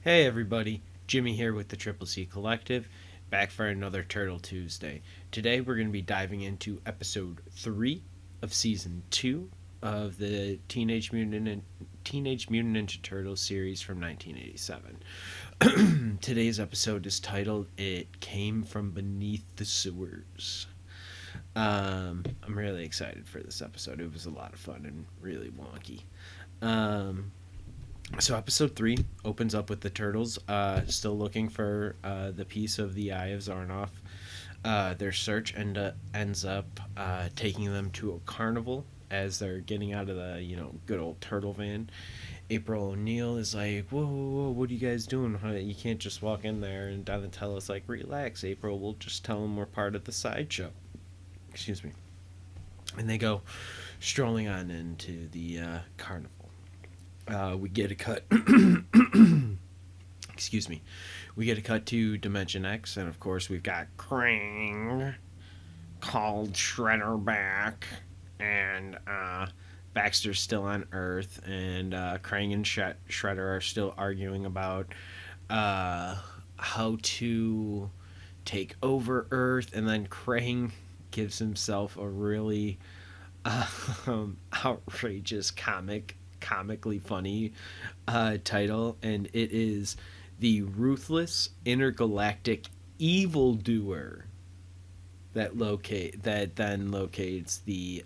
Hey everybody, Jimmy here with the Triple C Collective, back for another Turtle Tuesday. Today we're going to be diving into episode 3 of season 2 of the Teenage Mutant Ninja Turtles series from 1987. Today's episode is titled "It Came from Beneath the Sewers." I'm really excited for this episode. It was a lot of fun and really wonky. So episode 3 opens up with the turtles still looking for the piece of the Eye of Zarnoff. Their search ends up taking them to a carnival as they're getting out of the good old turtle van. April O'Neil is like, whoa, what are you guys doing? You can't just walk in there. And Donatello's like, relax, April, we'll just tell them we're part of the sideshow. Excuse me. And they go strolling on into the carnival. We get a cut. Excuse me. We get a cut to Dimension X, and of course we've got Krang called Shredder back, and Baxter's still on Earth, and Krang and Shredder are still arguing about how to take over Earth, and then Krang gives himself a really outrageous comically funny title, and it is the Ruthless Intergalactic Evildoer that then locates the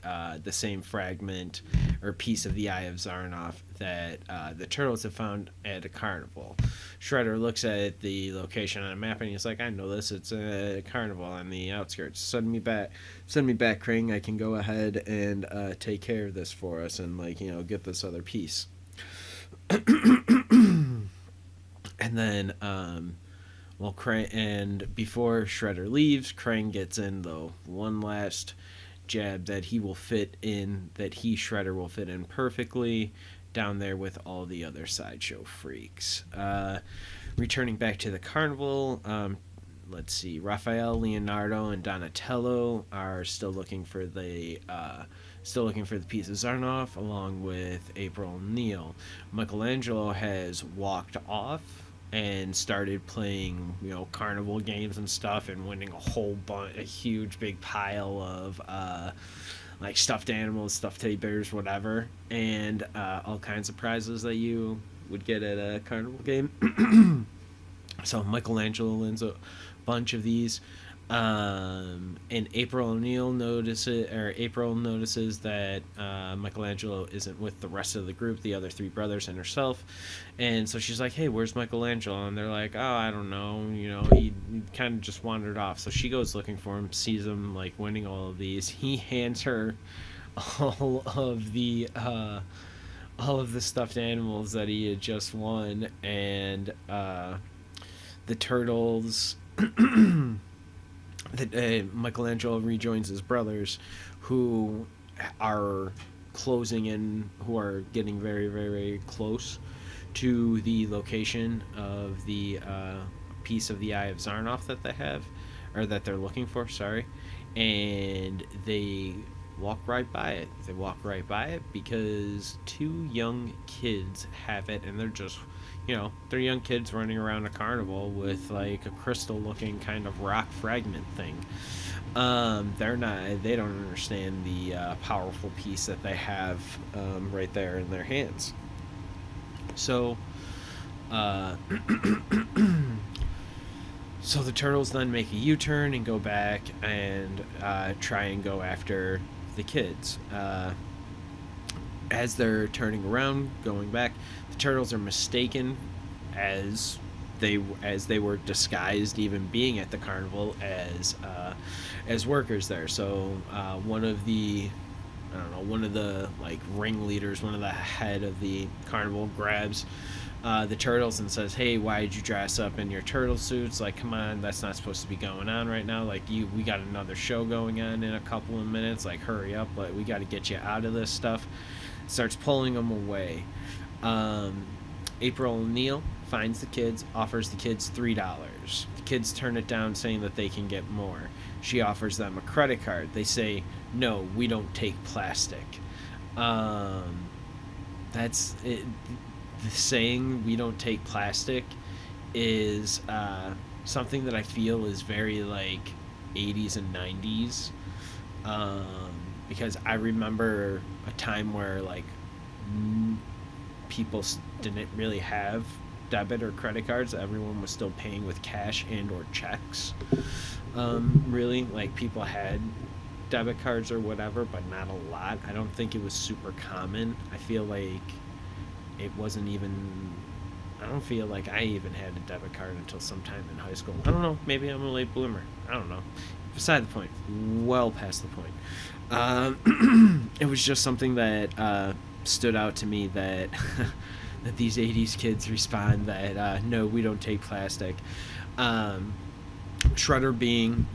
same fragment or piece of the Eye of Zarnoff that the turtles have found at a carnival. Shredder looks at the location on a map and he's like, "I know this. It's a carnival on the outskirts. Send me back, Krang. I can go ahead and take care of this for us and get this other piece." And then and before Shredder leaves, Krang gets in the one last jab that Shredder will fit in perfectly down there with all the other sideshow freaks. Returning back to the carnival, let's see, Raphael, Leonardo, and Donatello are still looking for the piece of Zarnoff, along with April O'Neil. Michelangelo has walked off and started playing, carnival games and stuff, and winning a huge big pile of stuffed animals, stuffed teddy bears, whatever, and all kinds of prizes that you would get at a carnival game. So Michelangelo wins a bunch of these. And April notices that Michelangelo isn't with the rest of the group, the other three brothers and herself, and so she's like, "Hey, where's Michelangelo?" And they're like, "Oh, I don't know. He kind of just wandered off." So she goes looking for him, sees him winning all of these. He hands her all of the stuffed animals that he had just won, and the turtles. That Michelangelo rejoins his brothers, who are who are getting very, very, very close to the location of the piece of the Eye of Zarnoff that they have, or that they're looking for. Sorry, and they walk right by it. They walk right by it because two young kids have it, and they're just they're young kids running around a carnival with a crystal looking kind of rock fragment thing. They don't understand the powerful piece that they have right there in their hands. So so the turtles then make a U-turn and go back and try and go after the kids. As they're turning around, going back, the turtles are mistaken as they were disguised, even being at the carnival, as workers there. So one of the ringleaders, one of the head of the carnival, grabs the turtles and says, "Hey, why did you dress up in your turtle suits? Come on, that's not supposed to be going on right now. We got another show going on in a couple of minutes. Hurry up! We got to get you out of this stuff." Starts pulling them away. April O'Neil finds the kids, offers the kids $3. The kids turn it down, saying that they can get more. She offers them a credit card. They say, "No, we don't take plastic." That's it. The saying "we don't take plastic" is something that I feel is very like 80s and 90s, um, because I remember a time where like people didn't really have debit or credit cards. Everyone was still paying with cash and or checks. Really, like people had debit cards or whatever, but not a lot. I don't think it was super common. I feel like it wasn't even. I don't feel like I even had a debit card until sometime in high school. I don't know. Maybe I'm a late bloomer. I don't know. Beside the point. Well past the point. It was just something that stood out to me that that these '80s kids respond that no, we don't take plastic. Um, Shredder, being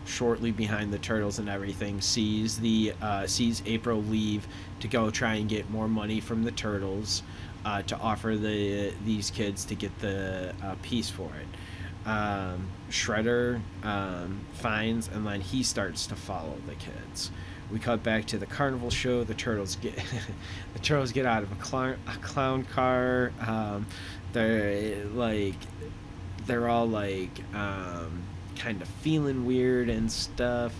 shortly behind the Turtles and everything, sees April leave to go try and get more money from the Turtles to offer these kids to get the piece for it. Shredder finds, and then he starts to follow the kids. We cut back to the carnival show. The turtles get the turtles get out of a clown car. They're like they're all like kind of feeling weird and stuff,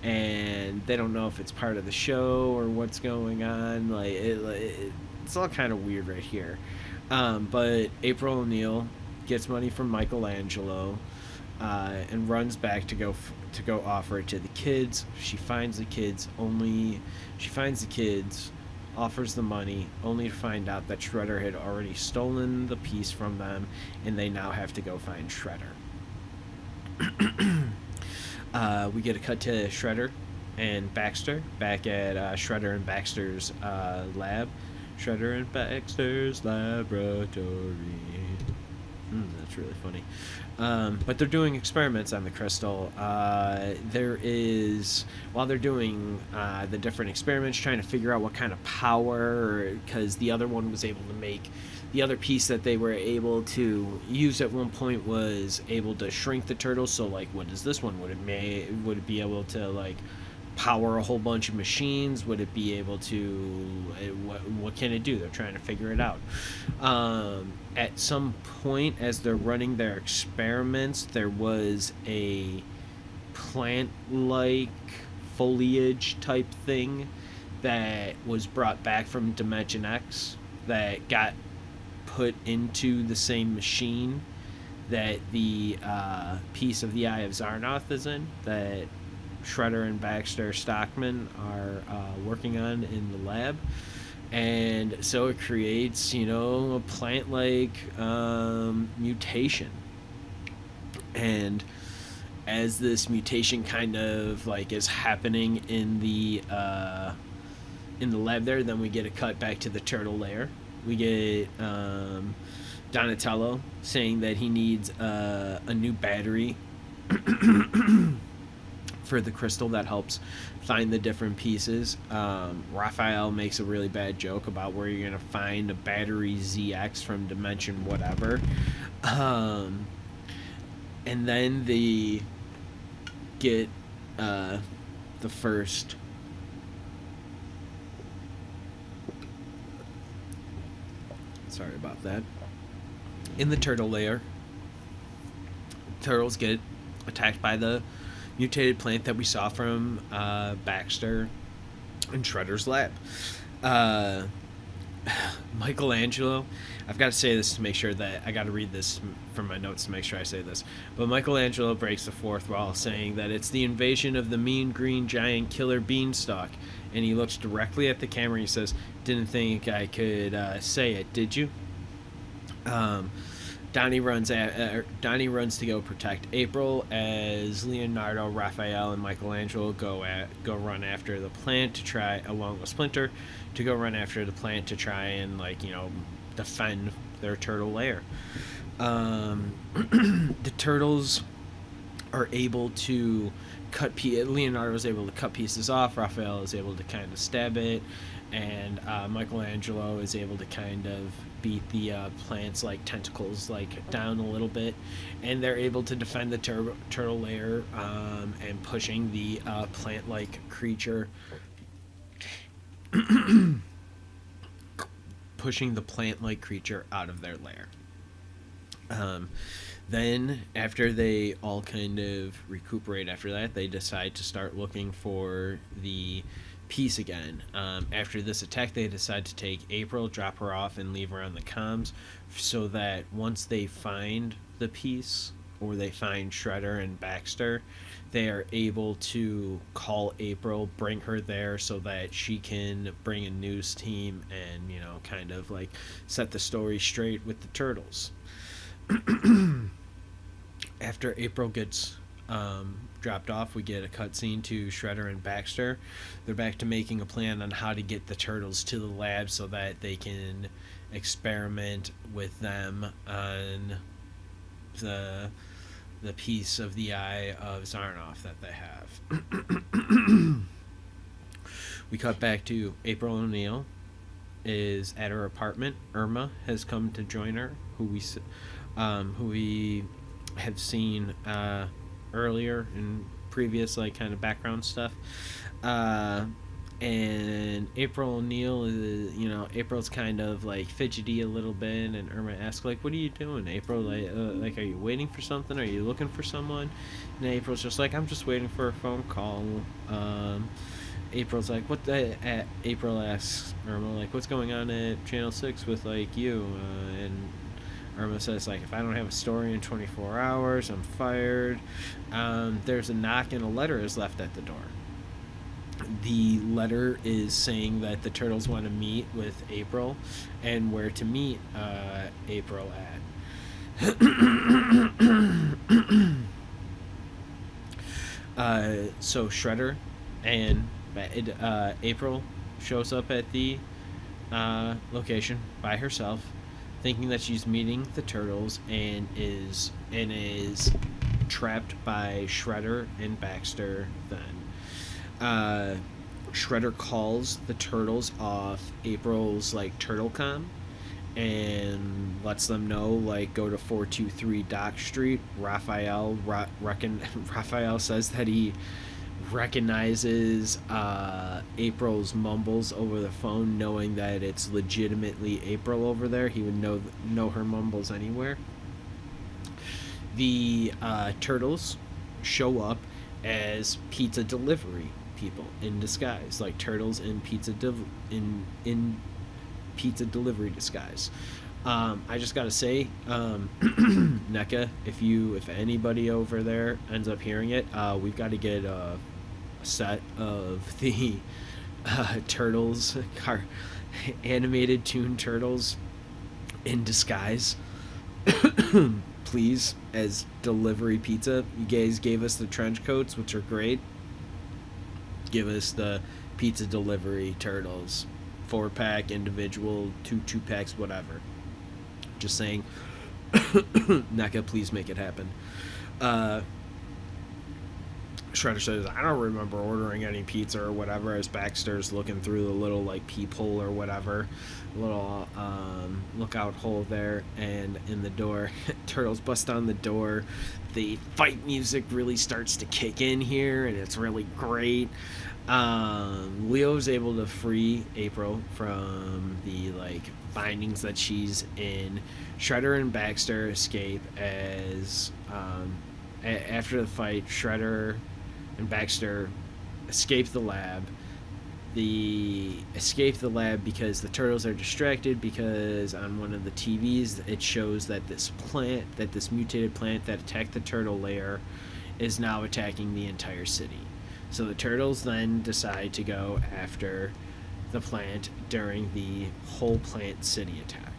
and they don't know if it's part of the show or what's going on. It's all kind of weird right here. But April O'Neil gets money from Michelangelo and runs back to go offer it to the kids. She finds the kids, offers the money, only to find out that Shredder had already stolen the piece from them, and they now have to go find Shredder. We get a cut to Shredder and Baxter back at Shredder and Baxter's lab. Shredder and Baxter's laboratory. That's really funny. But they're doing experiments on the crystal. While they're doing the different experiments, trying to figure out what kind of power, because the other one was able to make, the other piece that they were able to use at one point was able to shrink the turtles. So, like, what is this one? Would it be able to, like, power a whole bunch of machines? Would it be able to what can it do? They're trying to figure it out. At some point as they're running their experiments, there was a plant like foliage type thing that was brought back from Dimension X that got put into the same machine that the piece of the Eye of Zarnoth is in, that Shredder and Baxter Stockman are working on in the lab. And so it creates, a plant-like mutation. And as this mutation kind of like is happening in the lab there, then we get a cut back to the turtle lair. We get Donatello saying that he needs a new battery for the crystal that helps find the different pieces. Raphael makes a really bad joke about where you're gonna find a battery ZX from dimension whatever, and then they get the first. Sorry about that. In the turtle lair, turtles get attacked by the mutated plant that we saw from Baxter and Shredder's lab. Michelangelo, I've got to say this to make sure that I got to read this from my notes to make sure I say this. But Michelangelo breaks the fourth wall, saying that it's the invasion of the mean green giant killer beanstalk. And he looks directly at the camera and he says, "Didn't think I could say it, did you?" Donnie runs to go protect April as Leonardo, Raphael, and Michelangelo go run after the plant to try, along with Splinter, to go run after the plant to try and defend their turtle lair. The turtles are able to Leonardo is able to cut pieces off. Raphael is able to kind of stab it, and Michelangelo is able to kind of beat the plant's tentacles down a little bit, and they're able to defend the turtle lair and pushing the plant-like creature out of their lair. Um, then, after they all kind of recuperate after that, they decide to start looking for the piece again. After this attack, they decide to take April, drop her off, and leave her on the comms so that once they find the piece, or they find Shredder and Baxter, they are able to call April, bring her there so that she can bring a news team and, kind of like set the story straight with the Turtles. After April gets dropped off, we get a cutscene to Shredder and Baxter. They're back to making a plan on how to get the Turtles to the lab so that they can experiment with them on the piece of the eye of Zarnoff that they have. We cut back to April O'Neil is at her apartment. Irma has come to join her, who we have seen earlier in previous kind of background stuff. And April O'Neil is, April's kind of fidgety a little bit, and Irma asks what are you doing, April? Are you waiting for something? Are you looking for someone? And April's just I'm just waiting for a phone call. April's what the April asks Irma what's going on at Channel 6 with you? And Irma says if I don't have a story in 24 hours, I'm fired. There's a knock and a letter is left at the door. The letter is saying that the Turtles want to meet with April and where to meet April at. So Shredder and April shows up at the location by herself, thinking that she's meeting the Turtles, and is trapped by Shredder and Baxter then. Shredder calls the Turtles off April's Turtlecom and lets them know go to 423 Dock Street. Raphael says that he recognizes April's mumbles over the phone, knowing that it's legitimately April over there. He would know her mumbles anywhere. The Turtles show up as pizza delivery people in disguise, turtles in pizza delivery disguise. I just gotta say, NECA, if anybody over there ends up hearing it, we've got to get a set of the Turtles, animated Toon Turtles in disguise, please, as delivery pizza. You guys gave us the trench coats, which are great. Give us the pizza delivery Turtles, 4-pack, individual, 2-packs, whatever. Just saying. NECA, please make it happen. Shredder says, I don't remember ordering any pizza or whatever, as Baxter's looking through the little peephole or whatever, little lookout hole there, and in the door, Turtles bust on the door. The fight music really starts to kick in here, and it's really great. Leo's able to free April from the bindings that she's in. Shredder and Baxter escape as after the fight, Shredder and Baxter escape the lab. Escape the lab because the Turtles are distracted, because on one of the TVs it shows that this mutated plant that attacked the turtle lair is now attacking the entire city. So the Turtles then decide to go after the plant during the whole plant city attack.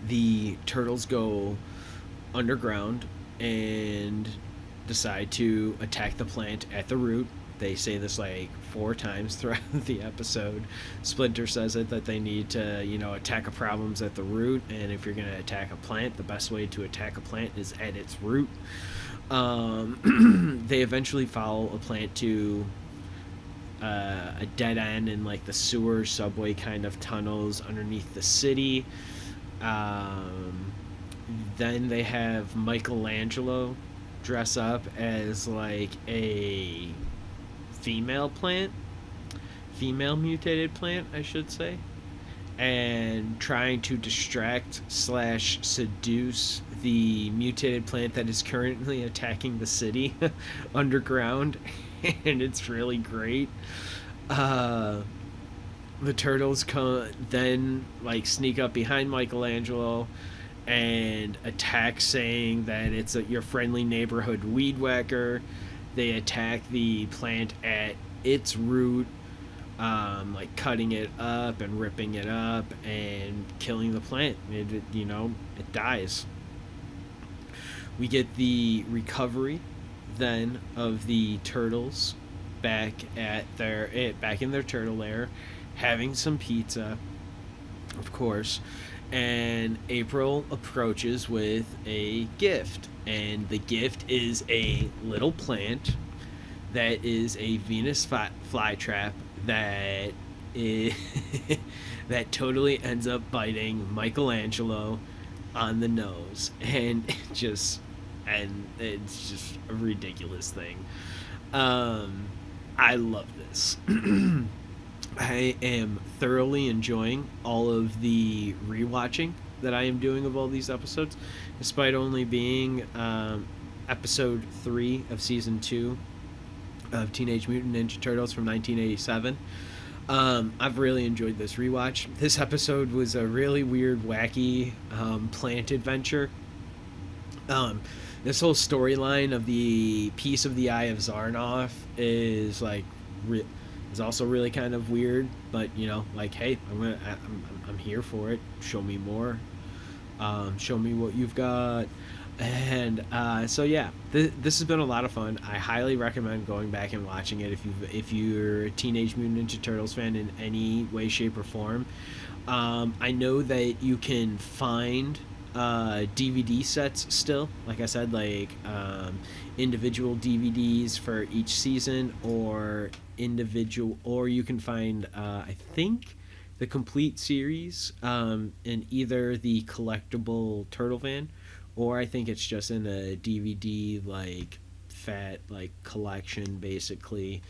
The Turtles go underground and decide to attack the plant at the root. They say this 4 times throughout the episode. Splinter says it, that they need to, attack a problems at the root, and if you're going to attack a plant, the best way to attack a plant is at its root. They eventually follow a plant to a dead end in the sewer subway kind of tunnels underneath the city. Then they have Michelangelo dress up as a female mutated plant, I should say, and trying to distract slash seduce the mutated plant that is currently attacking the city underground, and it's really great. Uh, the turtles then like sneak up behind Michelangelo and attack, saying that it's your friendly neighborhood weed whacker. They attack the plant at its root, like cutting it up and ripping it up and killing the plant. It dies. We get the recovery then of the turtles back in their turtle lair, having some pizza, of course. And April approaches with a gift, and the gift is a little plant that is a Venus flytrap that is that totally ends up biting Michelangelo on the nose, and it's just a ridiculous thing. I love this. I am thoroughly enjoying all of the rewatching that I am doing of all these episodes, despite only being episode 3 of season 2 of Teenage Mutant Ninja Turtles from 1987. I've really enjoyed this rewatch. This episode was a really weird, wacky plant adventure. This whole storyline of the piece of the Eye of Zarnoff is like is also really kind of weird, but like, hey, I'm here for it. Show me more. Show me what you've got. And so yeah, this has been a lot of fun. I highly recommend going back and watching it if you're a Teenage Mutant Ninja Turtles fan in any way, shape, or form. I know that you can find DVD sets still, like I said, like individual DVDs for each season, or you can find I think the complete series in either the collectible Turtle Van, or I think it's just in a DVD like fat like collection basically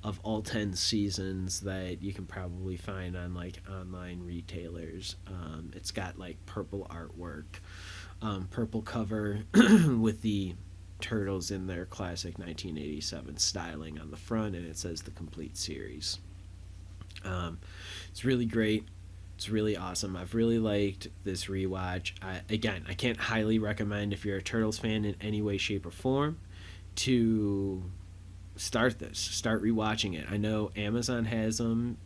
of all 10 seasons that you can probably find on like online retailers. It's got like purple artwork, purple cover with the turtles in their classic 1987 styling on the front, and it says the complete series. It's really great. It's really awesome. I've really liked this rewatch. I can't highly recommend, if you're a Turtles fan in any way, shape, or form, to start rewatching it. I know Amazon has them.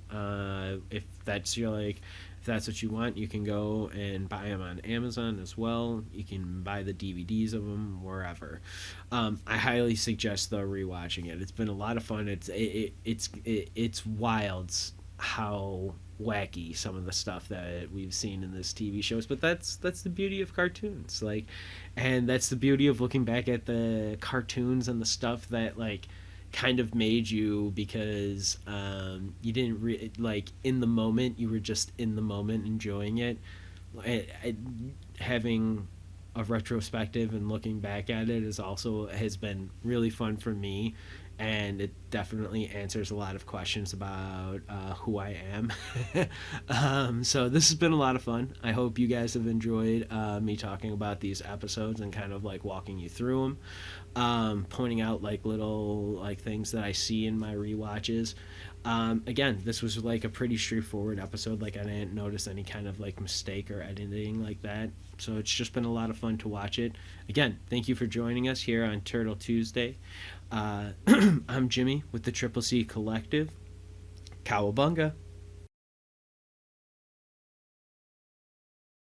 If that's what you want, you can go and buy them on Amazon as well. You can buy the DVDs of them wherever. I highly suggest though rewatching it. It's been a lot of fun. It's wild how wacky some of the stuff that we've seen in this TV shows, but that's the beauty of cartoons, like, and that's the beauty of looking back at the cartoons and the stuff that like kind of made you, because you didn't like in the moment, you were just in the moment enjoying it. Having a retrospective and looking back at it has been really fun for me, and it definitely answers a lot of questions about who I am. So this has been a lot of fun. I hope you guys have enjoyed me talking about these episodes and kind of like walking you through them, pointing out like little like things that I see in my rewatches. Again, this was like a pretty straightforward episode. Like I didn't notice any kind of like mistake or editing like that. So it's just been a lot of fun to watch it. Again, thank you for joining us here on Turtle Tuesday. I'm Jimmy with the Triple C Collective. Cowabunga.